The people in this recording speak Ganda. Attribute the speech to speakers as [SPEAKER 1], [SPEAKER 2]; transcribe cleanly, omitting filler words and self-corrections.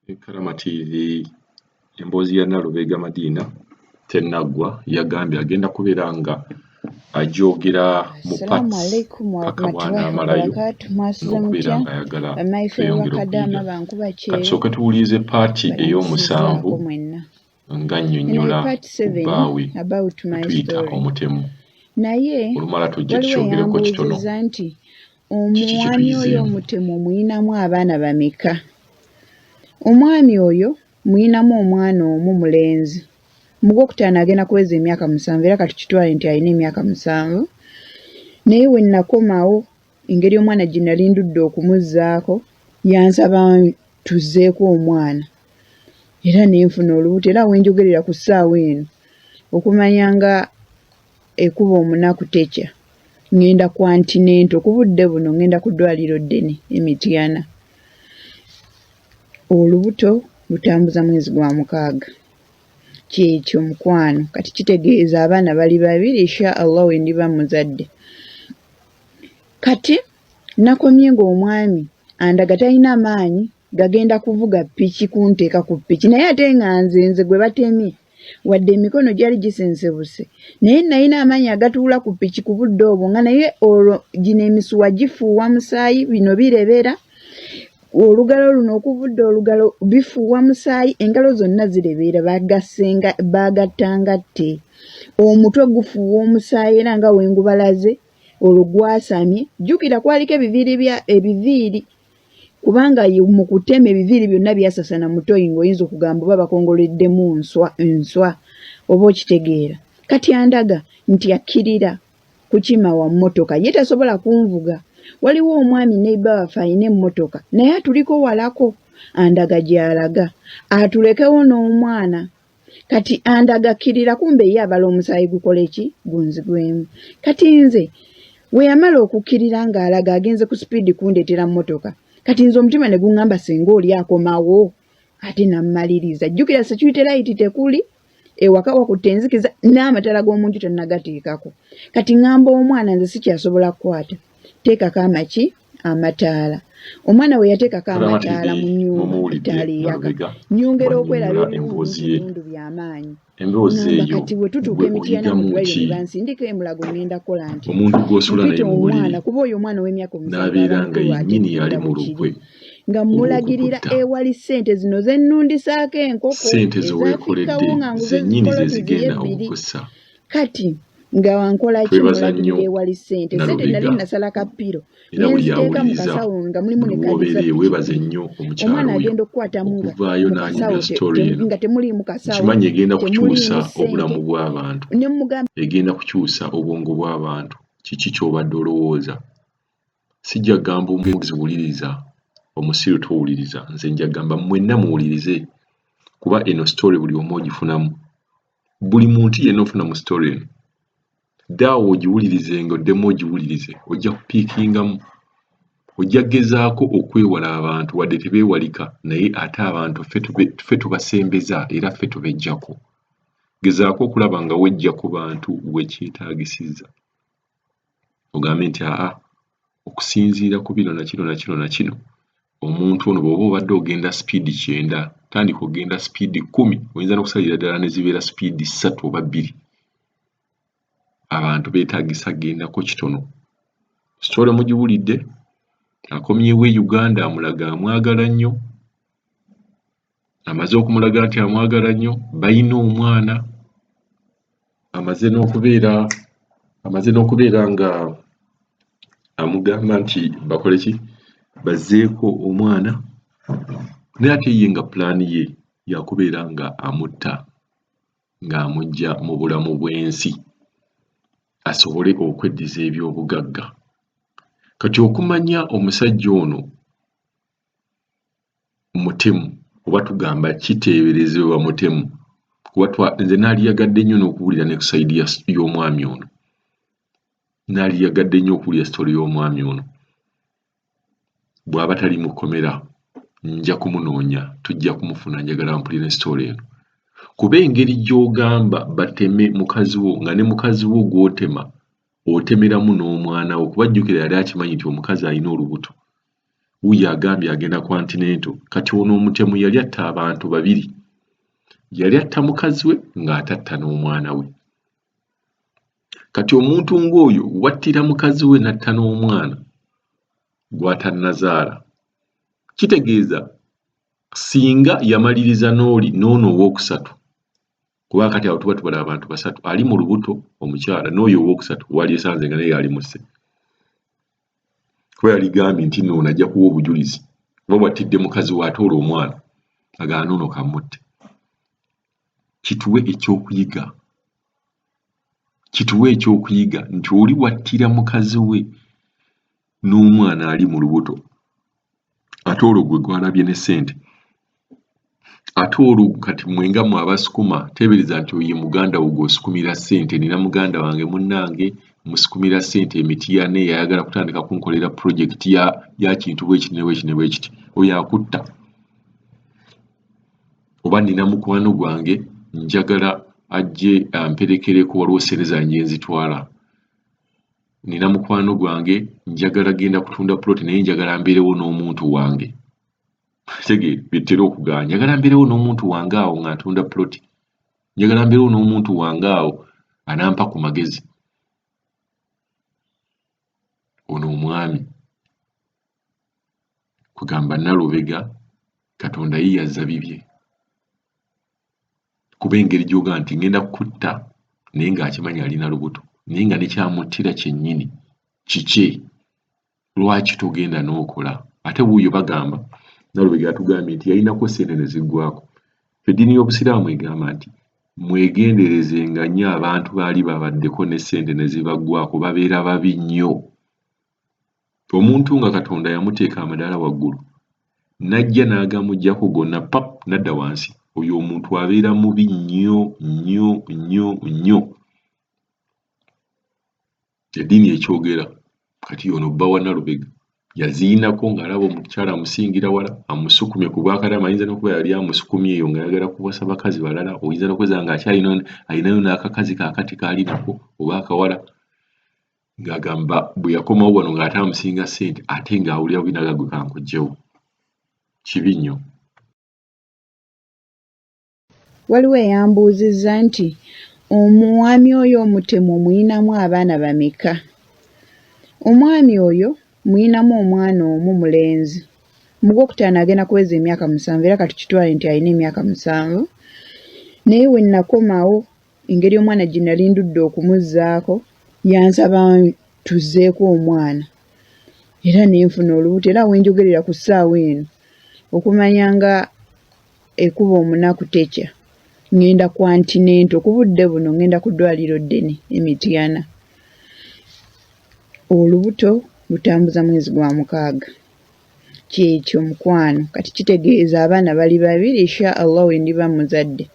[SPEAKER 1] Ekaramatiri emboozi ya Nalubega Madina tennaggwa yagambye agenda kubeera nga ajoogera mu pats paka bw'anaamalayo n'okubeera nga ayagala tweyongera okuyiga. Katusooke tuwulirize paati ey'omusanvu nga nnyonnyola ku bbaawe tuyita Omutemu. Olumala tujja tukyogereko kitono.
[SPEAKER 2] Omwami oyo Omutemu omuyinamu abaana bameka? Omwami oyo muyinamu omwana omu mulenzi. Mu Gwokutaano agenda kuweza emyaka 7 era kati kitwale nti alina emyaka 7. Naye we nakomawo engeri omwana gye nali ndudde okumuzzaako yansaba tuzzeeko omwana. Era ne nfuna olubuto era we njogerera ku ssaawa eno okumanya nga ekuba omunaku tekya. Ngenda ku antinento ku budde buno ngenda ku ddwaliro ddene Emityana. Olubuto lutambuza mwezi gwa 6. Kyekyo mukwano kati kitegeeza abaana bali 2 insha Allah we ndiba muzadde. Kati nakomye ng'omwami andaga talina maanyi gagenda kuvuga piki kunteeka ku piki naye ate nga nze gwe batemye wadde emikono gyali gisensebuse naye nalina amaanyi agatuula ku piki ku budde obwo nga naye olwo gino emisuwa gifuuwa musaayi bino birebera olugalo luno okuvudde olugalo bifuuwa musaayi engalo zonna zirebeera bagatangatte omutwe gufuuwa omusaayi era nga wengubalaze olwo gwasamye jjukira kwaliko ebiviiri kubanga mu kutema ebiviiri byonna byasasana mutoyi ng'oyinza okugamba oba bakongoleddemu nswa oba okitegeera. Kati andaga nti akkirira kukima wa mmotoka ye tasobola kunvuga. Waliwo omwami neiba waffe alina emmotoka naye atuliko walako andaga gy'alaga atulekewo n'omwana. Kati andaga akkirira kumbe ye abala omusaayi gukole ki gunzigwemu. Kati nze we yamala okukkirira ng'alaga agenze ku sipiidi kundeetera mmotoka kati nze omutima ne guŋŋamba singa oli akomawo ate nammaliriza. Jjukira security light tekuli ewaka wakutte enzikiza n'amatala g'omuntu tannagateekako. Kati ŋŋamba omwana nze sikyasobola kukwata teekako amaki amataala. Omwana we yateekako amataala mu nnyumba etaala eyaka nnyongera okweraba ebiwundu by'amaanyi. Kati bwe tutuuka Emityana mu ddwaliro ne bansindika emulago ngenda kukola nti
[SPEAKER 1] omuntu gw'osula naye mu buliri
[SPEAKER 2] kuba oyo omwana w'emyaka 7
[SPEAKER 1] n'abeera nga yennyini yali mu lukwe
[SPEAKER 2] nga mulagirira ewali ssente zino ze nnundisaako enkoko
[SPEAKER 1] ssente zeweekoledde zennyini ze zigenda okukussa.
[SPEAKER 2] Kati nga wankola ki mulagirira ewali ssente nali nasala kapiro nenziteeka mu kasawo nga mulimu ne
[SPEAKER 1] weebaze nnyo
[SPEAKER 2] omwana agenda okukwatamu
[SPEAKER 1] okuvaayo n'anyumya sitori eno
[SPEAKER 2] nga temuliimu kasawo
[SPEAKER 1] kimanyi egenda kukyusa obulamu bw'abantu egenda kukyusa obwongo bw'abantu. Kiki ky'obadde olowooza? Sijja gamba omuzi wuliriza omusiru towuliriza nze nja gamba mwenna muwulirize kuba eno sitori buli omu ogifunamu buli muntu yenna ofuna mu sitori eno ddaawo ogiwulirize nga oddemu ogiwulirize ojja kupiikingamu ojja gezaako okwewala abantu wadde tebeewalika naye ate abantu ffe tubasembeza era ffe tubejjako. Gezaako okulaba nga wejja ku bantu wekyetaagisizza ogambe nti okusinziira ku bino na kino omuntu ono bw'oba obadde ogenda sipiidi 9 tandika ogenda sipiidi 10 oyinza n'okusalira ddala ne zibeera sipiidi 3 oba 2 abantu beetaagisa gendako kitono. Sitole mugiwulidde akomyewo e Uganda amulaga amwagala nnyo amaze okumulaga nti amwagala nnyo balina omwana amaze n'okubeera nga amugamba nti bakole ki bazzeeko omwana naye ate ye nga pulaani ye yakubeera nga amutta ng'amugya mu bulamu bw'ensi asobole okweddiza eby'obugagga. Kati okumanya omusajja ono mutemu oba tugamba kiteeberezebwa mutemu kuba nze naaliyagadde nnyo n'okuwulira ne ku sayidi y'omwami ono naaliyagadde nnyo okuwulira sitori y'omwami ono. Bw'aba tali mu kkomera nja kumunoonya tujja kumufuna njagala mpulire sitori eno kuba engeri gy'ogamba bateme mukazi wo nga ne mukazi wo gw'otema otemeramu n'omwana wo kuba jjukira yali akimanyi nti omukazi alina olubuto wuyo agambye agenda Continental. Kati ono Omutemu yali atta abantu babiri. Yali atta mukazi we ng'atatta n'omwana we. Kati omuntu ng'oyo wattira mukazi we n'atta n'omwana gw'atannazaala. Kitegeeza singa yamaliriza n'ono owookusatu, kuba kati awo tuba tubala abantu basatu, ali mu lubuto omukyala n'oyo owookusatu wali esanze nga naye yali musse. Kuba yaligambye nti n'ono ajja kuwa obujulizi kuba wattidde mukazi we ate olwo omwana agamba n'ono kamutte. Kituwe ekyokuyiga nti oli wattira mukazi we n'omwana ali mu lubuto ate olwo gwe gwalabye ne ssente. Ate olwo kati mwenga mu abasukuma teebereza nti oyo muganda wo gw'osukumira ssente. Nina muganda wange munnange musukumira ssente Emitiana yayagala kutandika kunkolera pulojekiti ya kintu bwekiti ne bwekiti. Oyo akutta. Oba nina mukwano gwange njagala ajje amperekereko waliwo ssente zange nzitwala. Nina mukwano gwange njagala genda kutunda ploti naye njagala mbeerewo n'omuntu wange. Tegeera bitera okugaana. Njagala mbeerewo n'omuntu wange awo nga ntunda ploti. Njagala mbeerewo n'omuntu wange awo anampa ku magezi. Ono omwami kugamba Nalubega Katonda ye yazza bibye. Kuba engeri gy'oga nti ngenda kutta naye ng'akimanya alina lubuto naye nga nekyamuttira kyennyini kiki? Lwaki togenda n'okola? Ate wuuyo bagamba Nalubega atugambye nti yalinako ssente ne ziggwako. Eddiini y'Obusiraamu egamba nti mwegenderezenga nnyo abantu baali babaddeko ne ssente ne zibaggwako babeera babi nnyo. Omuntu nga Katonda yamuteeka amadaala waggulu n'ajja n'agamuggyako gonna pap n'adda wansi, oyo omuntu abeera mubi nnyo nnyo nnyo nnyo. Eddiini ekyogera kati ono bba wa Nalubega yaziinako ng'alaba omukyala amusingira wala amusukumye ku bwakadama. Ayinza n'okuba yali amusukumye eyo ng'ayagala kuwasa bakazi balala. Oyinza n'okweza ng'alinayo n'akakazi kaakati k'alinako oba akawala ng'agamba bwe yakomawo wano ng'ate amusinga ssente ate ng'awulira binaga gwe kankugyewo. Kibi nnyo.
[SPEAKER 2] Waliwo eyambuuzizza nti omwami oyo Omutemu muyinamu abaana bameka? Omwami oyo muyinamu omwana omu mulenzi. Mu gwokutaano agenda kuweza emyaka 7 era kati kitwale nti alina emyaka 7. Naye we nakomawo engeri omwana gye nali ndudde okumuzzaako yansaba tuzzeeko omwana era nenfuna olubuto. Era wenjogerera ku ssaawa eno okumanya nga ekuba omunaku tekya ngenda Continental ku budde buno ngenda ku ddwaliro ddene Emitiana. Olubuto lutambuza mwezi gwa 6. Kyekyo mukwano kati kitegeeza abaana bali babiri insha Allah we ndiba muzadde.